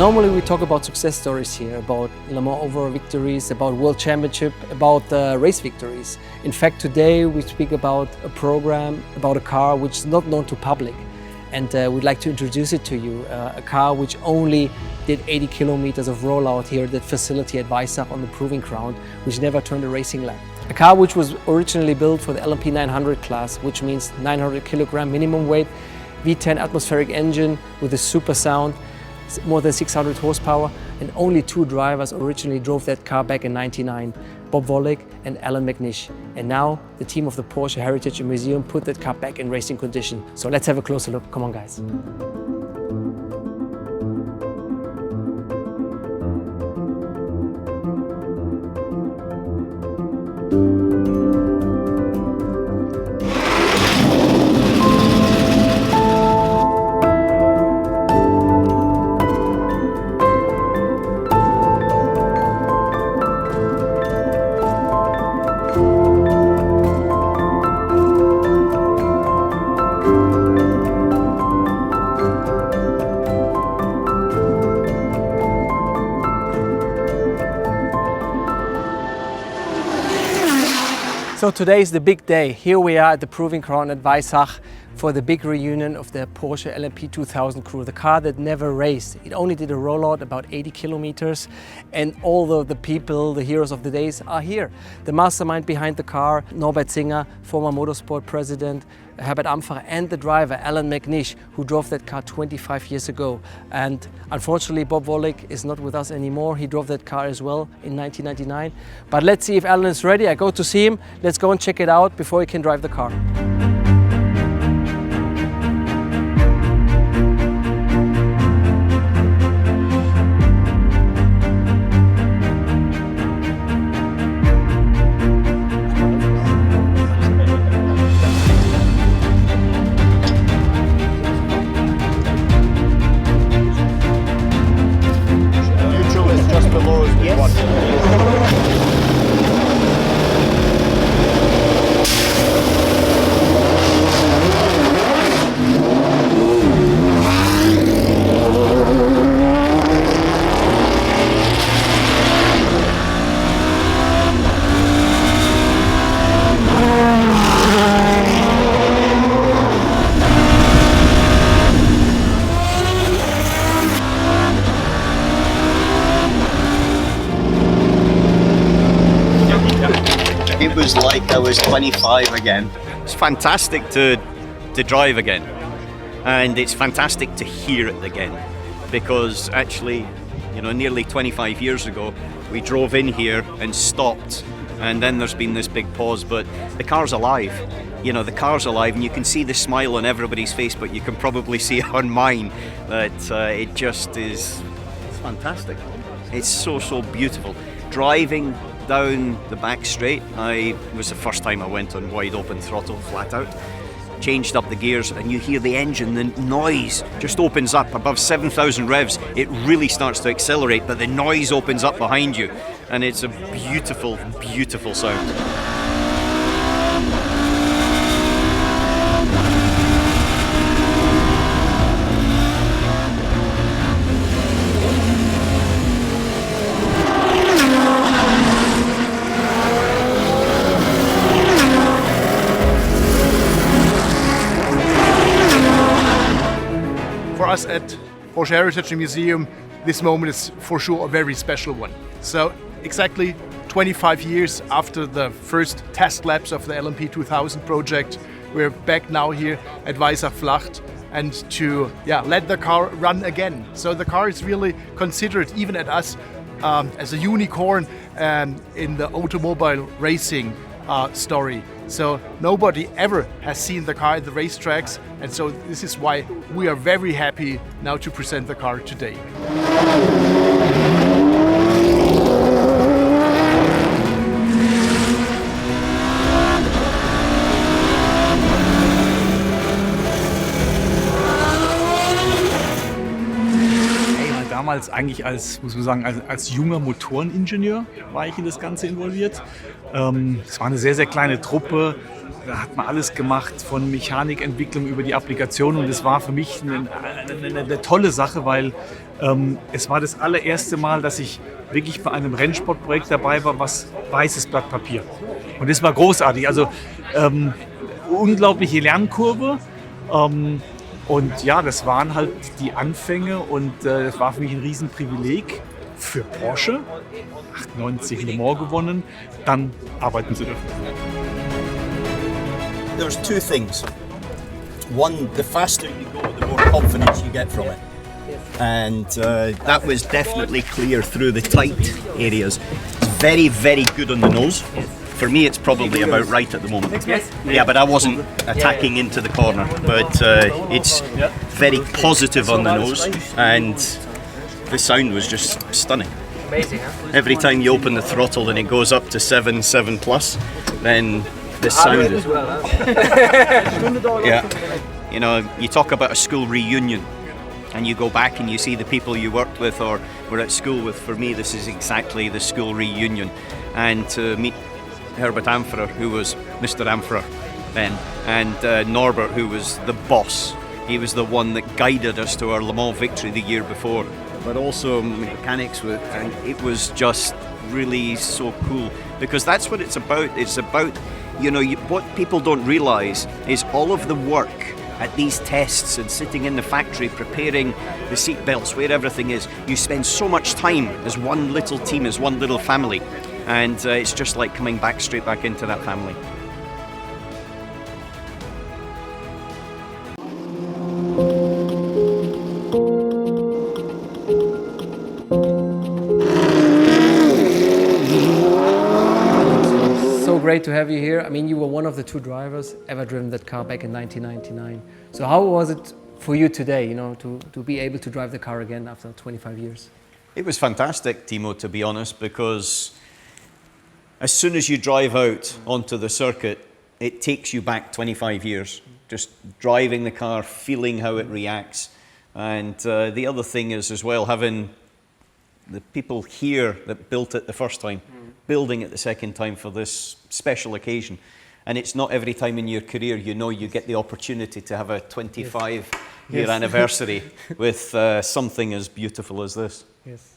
Normally we talk about success stories here, about Le Mans over victories, about World Championship, about race victories. In fact, today we speak about a program, about a car which is not known to public. And we'd like to introduce it to you, a car which only did 80 kilometers of rollout here at that facility at Weissach on the proving ground, which never turned a racing lap. A car which was originally built for the LMP 900 class, which means 900 kilogram minimum weight, V10 atmospheric engine with a super sound, more than 600 horsepower, and only two drivers originally drove that car back in '99, Bob Wollek and Allan McNish. And now the team of the Porsche Heritage Museum put that car back in racing condition. So let's have a closer look. Come on, guys. So today is the big day. Here we are at the proving ground at Weissach for the big reunion of the Porsche LMP 2000 crew, the car that never raced. It only did a rollout about 80 kilometers, and all the people, the heroes of the days, are here. The mastermind behind the car, Norbert Singer, former motorsport president, Herbert Ampfacher, and the driver, Allan McNish, who drove that car 25 years ago. And unfortunately, Bob Wollek is not with us anymore. He drove that car as well in 1999. But let's see if Allan is ready. I go to see him. Let's go and check it out before he can drive the car. It was like I was 25 again. It's fantastic to drive again, and it's fantastic to hear it again, because actually, nearly 25 years ago we drove in here and stopped, and then there's been this big pause, but the car's alive. The car's alive, and you can see the smile on everybody's face, but you can probably see it on mine that it just is, it's fantastic. It's so beautiful. Driving down the back straight, it was the first time I went on wide open throttle, flat out. Changed up the gears, and you hear the engine, the noise just opens up above 7,000 revs. It really starts to accelerate, but the noise opens up behind you, and it's a beautiful, beautiful sound. For us at Porsche Heritage Museum, this moment is for sure a very special one. So exactly 25 years after the first test laps of the LMP 2000 project, we're back now here at Weissach and to let the car run again. So the car is really considered, even at us, as a unicorn in the automobile racing story. So nobody ever has seen the car at the racetracks, and so this is why we are very happy now to present the car today. Damals eigentlich muss man sagen, als junger Motoreningenieur war ich in das Ganze involviert. Es war eine sehr, sehr kleine Truppe. Da hat man alles gemacht, von Mechanikentwicklung über die Applikation. Und es war für mich eine tolle Sache, weil es war das allererste Mal, dass ich wirklich bei einem Rennsportprojekt dabei war, was weißes Blatt Papier. Und das war großartig. Also unglaubliche Lernkurve. Und ja, das waren halt die Anfänge und das war für mich ein Riesenprivileg für Porsche, 98 Le Mans gewonnen, dann arbeiten zu dürfen. There's two things. One, the faster you go, the more confidence you get from it. And that was definitely clear through the tight areas. It's very, very good on the nose. For me, it's probably about right at the moment. Yeah, but I wasn't attacking into the corner. But it's very positive on the nose, and the sound was just stunning. Amazing, huh? Every time you open the throttle and it goes up to 7 plus, then the sound is... Yeah. You know, you talk about a school reunion, and you go back and you see the people you worked with or were at school with. For me, this is exactly the school reunion. And to meet Herbert Amferer, who was Mr. Amferer then, and Norbert, who was the boss. He was the one that guided us to our Le Mans victory the year before. But also mechanics, and it was just really so cool, because that's what it's about. It's about, you know, what people don't realise is all of the work at these tests and sitting in the factory preparing the seat belts where everything is. You spend so much time as one little team, as one little family, and it's just like coming back straight back into that family. Great to have you here. I mean, you were one of the 2 drivers ever driven that car back in 1999. So how was it for you today, you know, to be able to drive the car again after 25 years? It was fantastic, Timo, to be honest, because as soon as you drive out onto the circuit, it takes you back 25 years. Just driving the car, feeling how it reacts. And the other thing is as well, having the people here that built it the first time, building it the second time for this special occasion. And it's not every time in your career you get the opportunity to have a 25-year anniversary with something as beautiful as this. Yes.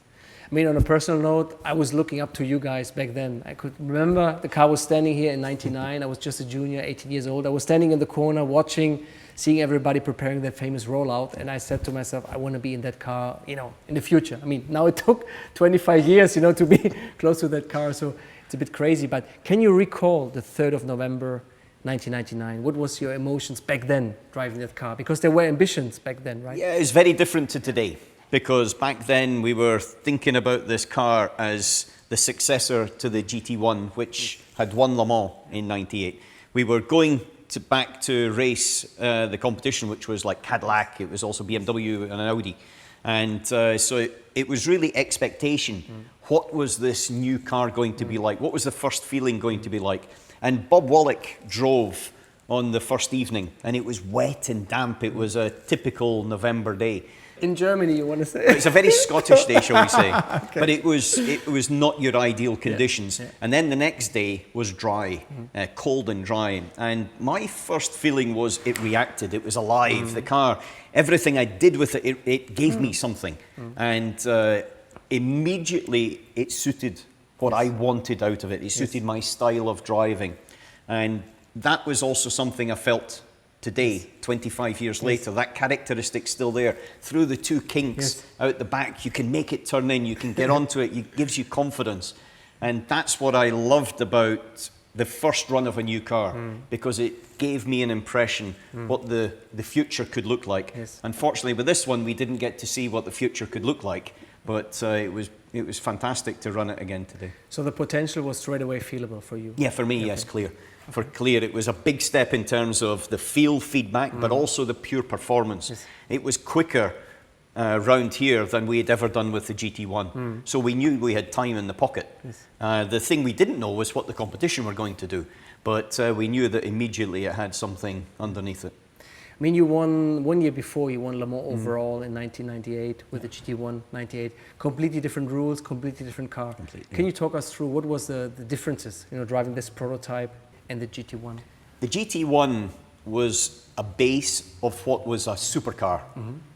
I mean, on a personal note, I was looking up to you guys back then. I could remember the car was standing here in 99. I was just a junior, 18 years old. I was standing in the corner watching, seeing everybody preparing that famous rollout. And I said to myself, I want to be in that car, you know, in the future. I mean, now it took 25 years, you know, to be close to that car. So it's a bit crazy. But can you recall the 3rd of November, 1999? What was your emotions back then driving that car? Because there were ambitions back then, right? Yeah, it's very different to today. Because back then we were thinking about this car as the successor to the GT1, which had won Le Mans in 98. We were going back to race the competition, which was like Cadillac, it was also BMW and an Audi. And so it was really expectation. What was this new car going to be like? What was the first feeling going to be like? And Bob Wallach drove on the first evening, and it was wet and damp. It was a typical November day. In Germany, you want to say? It's a very Scottish day, shall we say. Okay. But it was not your ideal conditions. Yeah. And then the next day was dry, cold and dry. And my first feeling was it reacted, it was alive. The car, everything I did with it, it gave me something. And immediately it suited what I wanted out of it. It suited my style of driving. And that was also something I felt today, 25 years later, that characteristic's still there. Through the 2 kinks out the back, you can make it turn in, you can get onto it, it gives you confidence. And that's what I loved about the first run of a new car, because it gave me an impression what the future could look like. Yes. Unfortunately, with this one, we didn't get to see what the future could look like, but it was fantastic to run it again today. So the potential was straight away feelable for you? Yeah, for me, yes, clear. For clear, it was a big step in terms of the feel feedback, but also the pure performance. Yes. It was quicker round here than we had ever done with the GT1. So we knew we had time in the pocket. Yes. The thing we didn't know was what the competition were going to do, but we knew that immediately it had something underneath it. I mean, you won 1 year before, you won Le Mans overall in 1998 with the GT1 98. Completely different rules, completely different car. Completely. Can you talk us through what was the differences, you know, driving this prototype and the GT1? The GT1 was a base of what was a supercar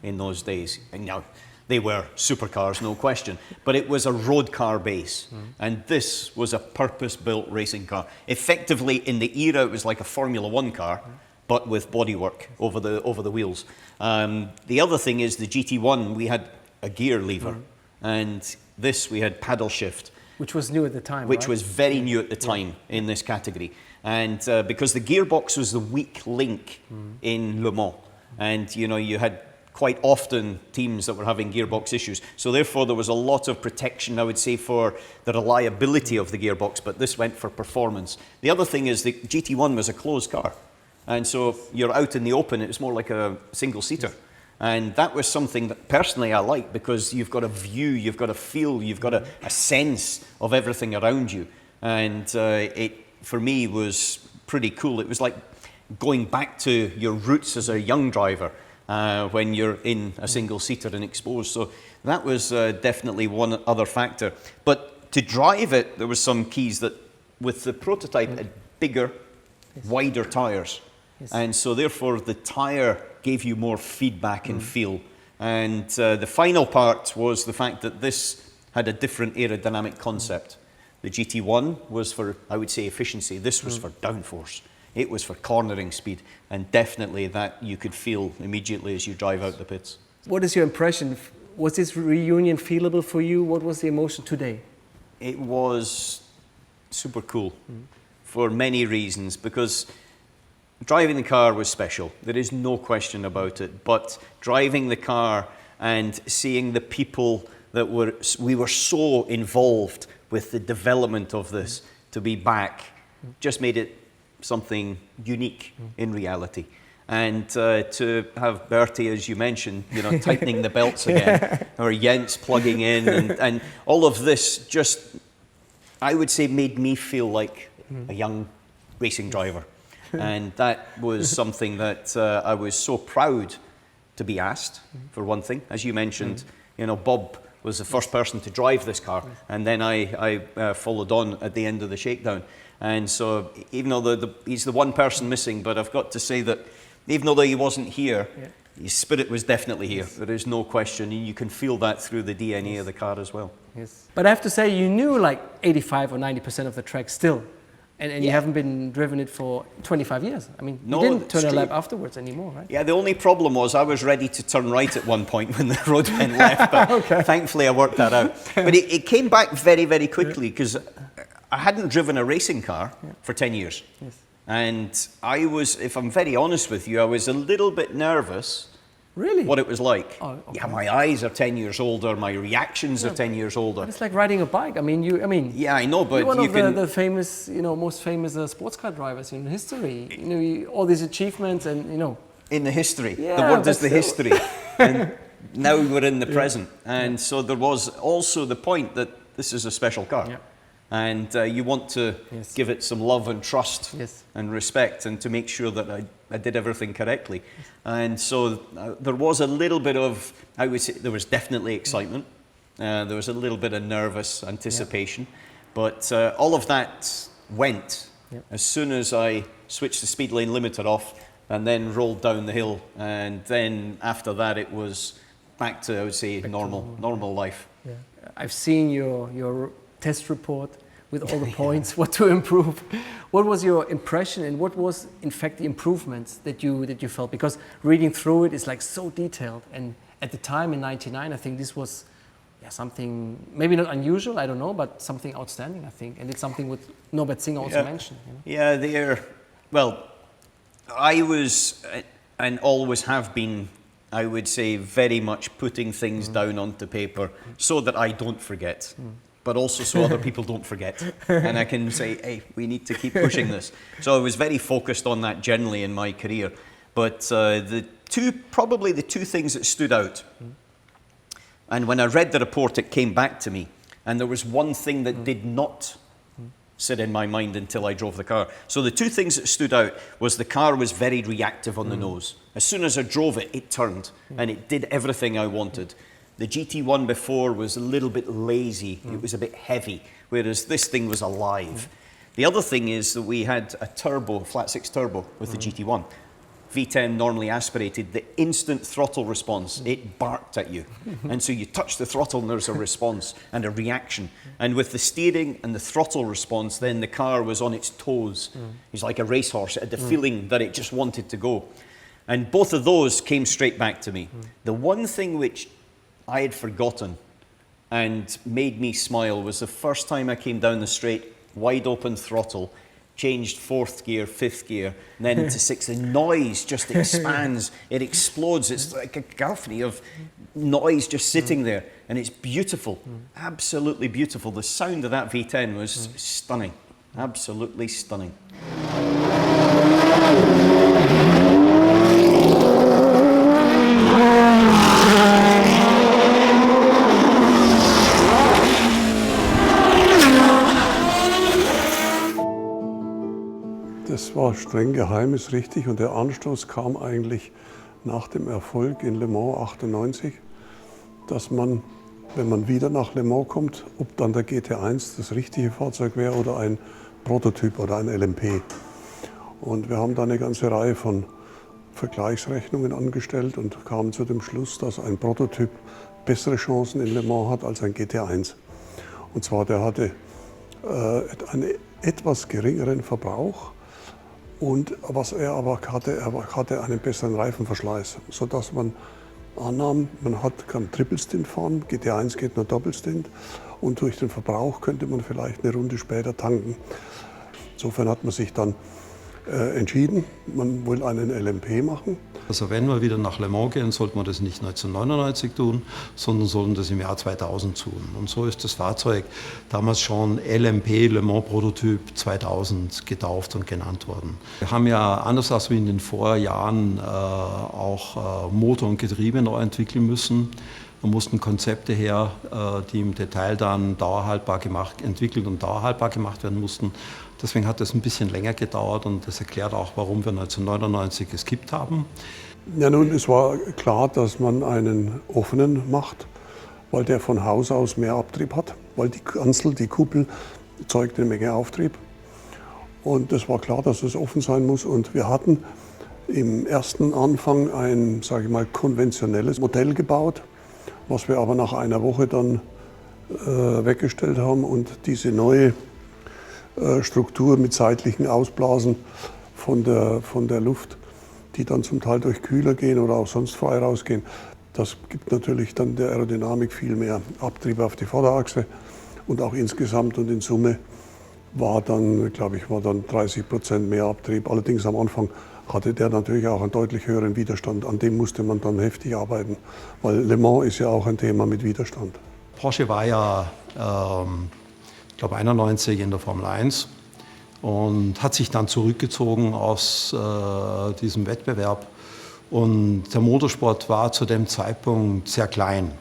in those days. And now, they were supercars, no question, but it was a road car base. And this was a purpose-built racing car. Effectively, in the era, it was like a Formula One car, but with bodywork over the wheels. The other thing is the GT1, we had a gear lever, and this we had paddle shift. Which was new at the time, Which right? was very new at the time in this category. And because the gearbox was the weak link in Le Mans, and you know, you had quite often teams that were having gearbox issues. So therefore there was a lot of protection, I would say, for the reliability of the gearbox, but this went for performance. The other thing is the GT1 was a closed car. And so you're out in the open, it was more like a single-seater. And that was something that personally I like, because you've got a view, you've got a feel, you've got a sense of everything around you. And it, for me, was pretty cool. It was like going back to your roots as a young driver when you're in a single-seater and exposed. So that was definitely one other factor. But to drive it, there was some keys that, with the prototype, had bigger, wider tyres. And so therefore the tyre gave you more feedback and feel. And the final part was the fact that this had a different aerodynamic concept. The GT1 was for, I would say, efficiency. This was for downforce. It was for cornering speed, and definitely that you could feel immediately as you drive out the pits. What is your impression? Was this reunion feelable for you? What was the emotion today? It was super cool for many reasons, because driving the car was special. There is no question about it. But driving the car and seeing the people that we were so involved with the development of this, to be back, just made it something unique in reality. And to have Bertie, as you mentioned, you know, tightening the belts again, or Jens plugging in, and all of this just, I would say, made me feel like a young racing driver. And that was something that I was so proud to be asked, for one thing. As you mentioned, you know, Bob was the first person to drive this car, and then I followed on at the end of the shakedown. And so even though he's the one person missing, but I've got to say that even though he wasn't here, his spirit was definitely here. There is no question, and you can feel that through the DNA of the car as well. Yes. But I have to say, you knew like 85 or 90% of the track still. And you haven't been driven it for 25 years. I mean, you didn't turn a lap afterwards anymore, right? Yeah, the only problem was I was ready to turn right at one point when the road went left, but thankfully I worked that out. But it came back very, very quickly, because I hadn't driven a racing car for 10 years. Yes. And I was, if I'm very honest with you, I was a little bit nervous. Really? What it was like. Oh, okay. Yeah, my eyes are 10 years older, my reactions are 10 years older. It's like riding a bike. I mean, yeah, I know, but you're one of the famous, you know, most famous sports car drivers in history. You know, all these achievements, and you know. In the history. Yeah, the word is the history. And now we're in the present. And so there was also the point that this is a special car. Yeah. And you want to give it some love and trust and respect, and to make sure that I did everything correctly. And so there was a little bit of, I would say, there was definitely excitement. There was a little bit of nervous anticipation. But all of that went as soon as I switched the speed lane limiter off and then rolled down the hill. And then after that, it was back to, I would say, normal life. Yeah. I've seen your test report with all the points, what to improve. What was your impression, and what was in fact the improvements that you felt? Because reading through it is like so detailed, and at the time in '99, I think this was something maybe not unusual, I don't know, but something outstanding, I think, and it's something what Norbert Singer also mentioned. You know? Well, I was and always have been, I would say, very much putting things down onto paper so that I don't forget. But also so other people don't forget. And I can say, hey, we need to keep pushing this. So I was very focused on that generally in my career. But probably the two things that stood out, and when I read the report, it came back to me, and there was one thing that did not sit in my mind until I drove the car. So the two things that stood out was the car was very reactive on the nose. As soon as I drove it, it turned and it did everything I wanted. The GT1 before was a little bit lazy, it was a bit heavy, whereas this thing was alive. The other thing is that we had a turbo, flat six turbo with the GT1. V10 normally aspirated, the instant throttle response, it barked at you. And so you touch the throttle and there's a response and a reaction. And with the steering and the throttle response, then the car was on its toes. It was like a racehorse, it had the feeling that it just wanted to go. And both of those came straight back to me. The one thing which I had forgotten and made me smile was the first time I came down the straight, wide open throttle, changed fourth gear, fifth gear, and then into sixth. The noise just expands, it explodes. It's like a cacophony of noise just sitting there, and it's beautiful, absolutely beautiful. The sound of that V10 was stunning, absolutely stunning. Das war streng geheim, ist richtig. Und der Anstoß kam eigentlich nach dem Erfolg in Le Mans 98, dass man, wenn man wieder nach Le Mans kommt, ob dann der GT1 das richtige Fahrzeug wäre oder ein Prototyp oder ein LMP. Und wir haben da eine ganze Reihe von Vergleichsrechnungen angestellt und kamen zu dem Schluss, dass ein Prototyp bessere Chancen in Le Mans hat als ein GT1. Und zwar, der hatte einen etwas geringeren Verbrauch. Und was er aber hatte, er hatte einen besseren Reifenverschleiß, sodass man annahm, man kann Triple-Stint fahren, GT1 geht nur Doppelstint und durch den Verbrauch könnte man vielleicht eine Runde später tanken. Insofern hat man sich dann entschieden, man will einen LMP machen. Also wenn wir wieder nach Le Mans gehen, sollte man das nicht 1999 tun, sondern sollten das im Jahr 2000 tun. Und so ist das Fahrzeug damals schon LMP, Le Mans Prototyp 2000 getauft und genannt worden. Wir haben ja anders als wie in den Vorjahren auch Motor und Getriebe neu entwickeln müssen. Da mussten Konzepte her, die im Detail dann entwickelt und dauerhaltbar gemacht werden mussten. Deswegen hat das ein bisschen länger gedauert und das erklärt auch, warum wir 1999 geskippt haben. Ja, nun, es war klar, dass man einen offenen macht, weil der von Haus aus mehr Abtrieb hat, weil die Kanzel, die Kuppel zeugt eine Menge Auftrieb. Und es war klar, dass es offen sein muss. Und wir hatten im ersten Anfang ein, sage ich mal, konventionelles Modell gebaut, was wir aber nach einer Woche dann weggestellt haben und diese neue Struktur mit seitlichen Ausblasen von der Luft, die dann zum Teil durch Kühler gehen oder auch sonst frei rausgehen. Das gibt natürlich dann der Aerodynamik viel mehr Abtrieb auf die Vorderachse und auch insgesamt und in Summe war dann, glaube ich, 30% mehr Abtrieb. Allerdings am Anfang hatte der natürlich auch einen deutlich höheren Widerstand. An dem musste man dann heftig arbeiten, weil Le Mans ist ja auch ein Thema mit Widerstand. Porsche war ja, ich glaube 91 in der Formel 1 und hat sich dann zurückgezogen aus diesem Wettbewerb. Und der Motorsport war zu dem Zeitpunkt sehr klein.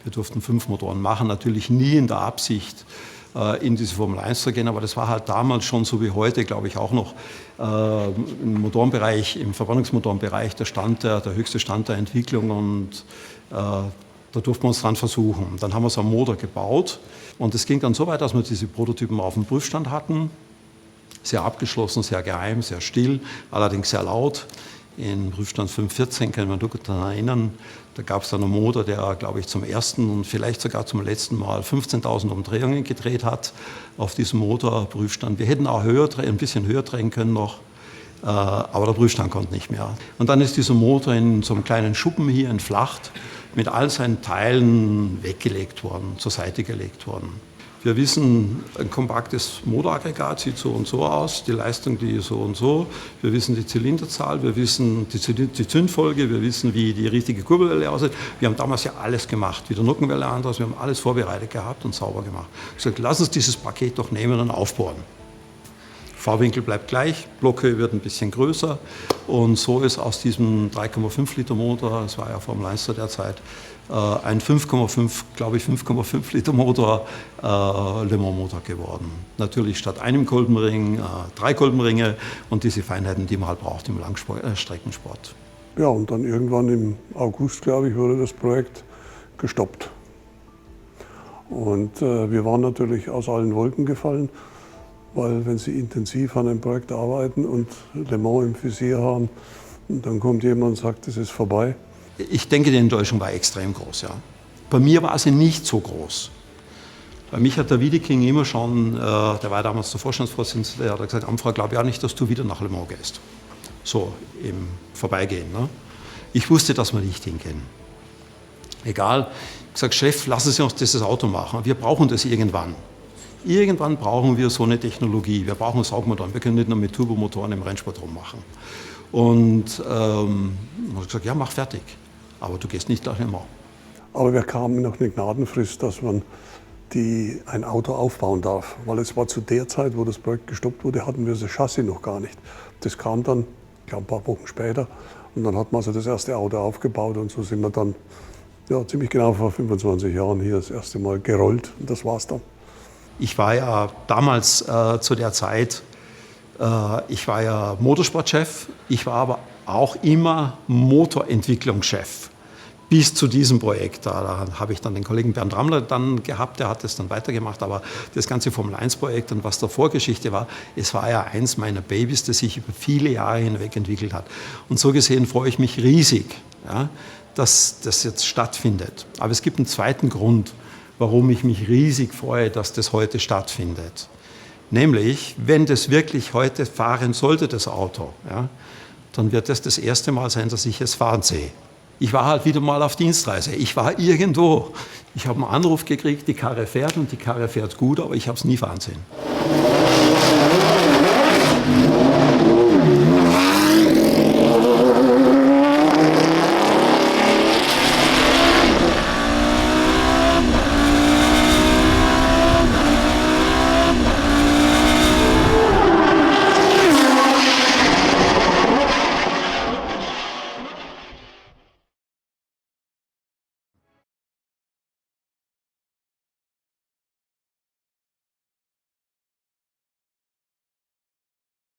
Wir durften 5 Motoren machen, natürlich nie in der Absicht, in diese Formel 1 zu gehen, aber das war halt damals schon so wie heute, glaube ich, auch noch im Motorenbereich, im Verbrennungsmotorenbereich der höchste Stand der Entwicklung und da durften wir uns dran versuchen. Dann haben wir so einen Motor gebaut und es ging dann so weit, dass wir diese Prototypen auf dem Prüfstand hatten. Sehr abgeschlossen, sehr geheim, sehr still, allerdings sehr laut. In Prüfstand 514 können wir uns gut daran erinnern, da gab es dann einen Motor, der, glaube ich, zum ersten und vielleicht sogar zum letzten Mal 15.000 Umdrehungen gedreht hat auf diesem Motorprüfstand. Wir hätten auch ein bisschen höher drehen können noch, aber der Prüfstand konnte nicht mehr. Und dann ist dieser Motor in so einem kleinen Schuppen hier entflacht, mit all seinen Teilen weggelegt worden, zur Seite gelegt worden. Wir wissen, ein kompaktes Motoraggregat sieht so und so aus, die Leistung die ist so und so. Wir wissen die Zylinderzahl, wir wissen die Zündfolge, wir wissen, wie die richtige Kurbelwelle aussieht. Wir haben damals ja alles gemacht, wie der Nockenwelle anders, wir haben alles vorbereitet gehabt und sauber gemacht. Ich sagte, lass uns dieses Paket doch nehmen und aufbohren. V-Winkel bleibt gleich, Blockhöhe wird ein bisschen größer und so ist aus diesem 3,5 Liter Motor, das war ja Formel 1 zu der Zeit, ein 5,5 Liter Motor Le Mans Motor geworden. Natürlich statt einem Kolbenring 3 Kolbenringe und diese Feinheiten, die man halt braucht im Langstreckensport. Ja, und dann irgendwann im August, glaube ich, wurde das Projekt gestoppt. Und wir waren natürlich aus allen Wolken gefallen, weil wenn Sie intensiv an einem Projekt arbeiten und Le Mans im Visier haben, dann kommt jemand und sagt, es ist vorbei. Ich denke, die Enttäuschung war extrem groß. Ja. Bei mir war sie nicht so groß. Bei mich hat der Wiedeking immer schon, der war damals der Vorstandsvorsitzende, der hat gesagt, Amfrau, glaube ja nicht, dass du wieder nach Le Mans gehst. So im Vorbeigehen. Ne? Ich wusste, dass wir nicht hingehen. Egal. Ich habe gesagt, Chef, lassen Sie uns dieses Auto machen. Wir brauchen das irgendwann. Irgendwann brauchen wir so eine Technologie. Wir brauchen Saugmotoren. Wir können nicht nur mit Turbomotoren im Rennsport rummachen. Und habe gesagt, ja, mach fertig. Aber du gehst nicht nach Le Mans. Aber wir kamen noch eine Gnadenfrist, dass man ein Auto aufbauen darf. Weil es war zu der Zeit, wo das Projekt gestoppt wurde, hatten wir das Chassis noch gar nicht. Das kam dann, ich glaube, ein paar Wochen später. Und dann hat man also das erste Auto aufgebaut und so sind wir dann ziemlich genau vor 25 Jahren hier das erste Mal gerollt. Und das war's dann. Ich war ja damals zu der Zeit, ich war ja Motorsportchef, ich war aber auch immer Motorentwicklungschef. Bis zu diesem Projekt. Da habe ich dann den Kollegen Bernd Rammler dann gehabt, der hat das dann weitergemacht. Aber das ganze Formel-1-Projekt und was da Vorgeschichte war, es war ja eins meiner Babys, das sich über viele Jahre hinweg entwickelt hat. Und so gesehen freue ich mich riesig, ja, dass das jetzt stattfindet. Aber es gibt einen zweiten Grund, warum ich mich riesig freue, dass das heute stattfindet. Nämlich, wenn das wirklich heute fahren sollte, das Auto, ja, dann wird das erste Mal sein, dass ich es fahren sehe. Ich war halt wieder mal auf Dienstreise. Ich war irgendwo. Ich habe einen Anruf gekriegt, die Karre fährt und die Karre fährt gut, aber ich habe es nie fahren sehen.